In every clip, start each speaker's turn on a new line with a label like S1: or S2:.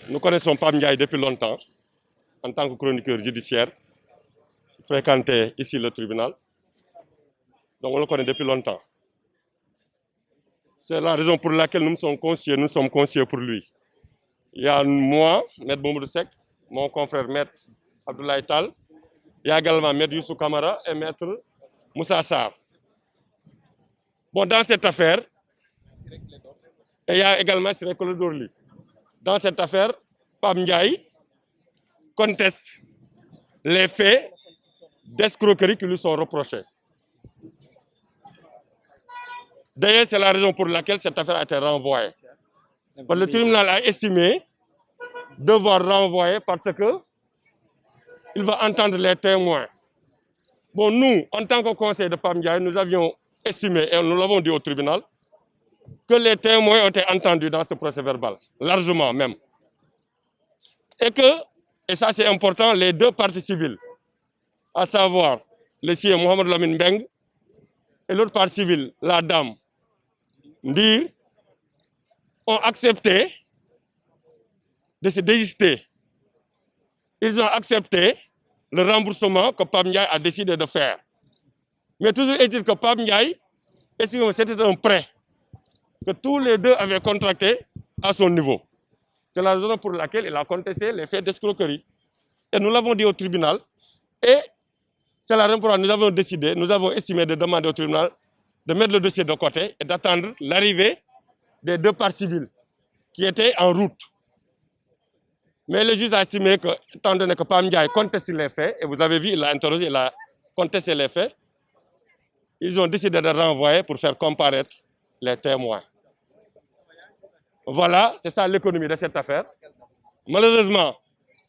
S1: Nous connaissons Pam Ndiaye depuis longtemps, en tant que chroniqueur judiciaire, fréquenté ici le tribunal. Donc on le connaît depuis longtemps. C'est la raison pour laquelle nous sommes conseillers pour lui. Il y a moi, Maître Mamadou Seck, mon confrère Maître Abdoulaye Tall, il y a également Maître Youssou Kamara et Maître Moussa Sarr. Bon, dans cette affaire, et il y a également Siré Koldorli. Dans cette affaire, Pam Ndiaye conteste les faits d'escroquerie qui lui sont reprochés. D'ailleurs, c'est la raison pour laquelle cette affaire a été renvoyée. Le tribunal a estimé devoir renvoyer parce qu'il va entendre les témoins. Bon, nous, en tant que conseil de Pam Ndiaye, nous avions estimé, et nous l'avons dit au tribunal, que les témoins ont été entendus dans ce procès verbal, largement même. Et ça c'est important, les deux parties civiles, à savoir le sieur Mohamed Lamine Beng et l'autre partie civile, la dame Ndir, ont accepté de se désister. Ils ont accepté le remboursement que Pam Ndiaye a décidé de faire. Mais toujours est-il que Pam Ndiaye estime que c'était un prêt que tous les deux avaient contracté à son niveau. C'est la raison pour laquelle il a contesté les faits d'escroquerie. Et nous l'avons dit au tribunal. Et c'est la raison pour laquelle nous avons décidé, nous avons estimé de demander au tribunal de mettre le dossier de côté et d'attendre l'arrivée des deux parties civiles qui étaient en route. Mais le juge a estimé que, étant donné que Pam Ndiaye conteste les faits, et vous avez vu, il l'a interrogé, il a contesté les faits, ils ont décidé de renvoyer pour faire comparaître les témoins. Voilà, c'est ça l'économie de cette affaire. Malheureusement,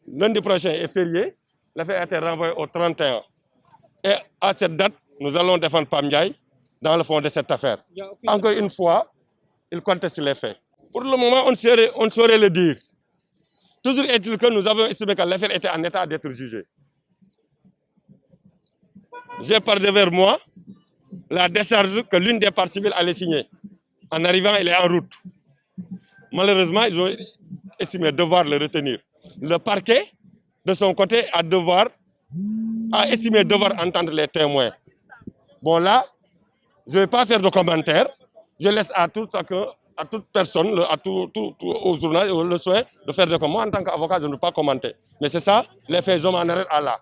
S1: lundi prochain est férié. L'affaire a été renvoyée au 31. Et à cette date, nous allons défendre Pam Ndiaye dans le fond de cette affaire. Encore une fois, il conteste les faits. Pour le moment, on ne saurait le dire. Toujours est-il que nous avons estimé que l'affaire était en état d'être jugée. J'ai par devers moi la décharge que l'une des parties civiles allait signer. En arrivant, il est en route. Malheureusement, ils ont estimé devoir le retenir. Le parquet, de son côté, a estimé devoir entendre les témoins. Bon là, je ne vais pas faire de commentaires. Je laisse à toute personne, aux journalistes, le soin de faire des commentaires. Moi, en tant qu'avocat, je ne peux pas commenter. Mais c'est ça, les faits, je m'en arrête à là.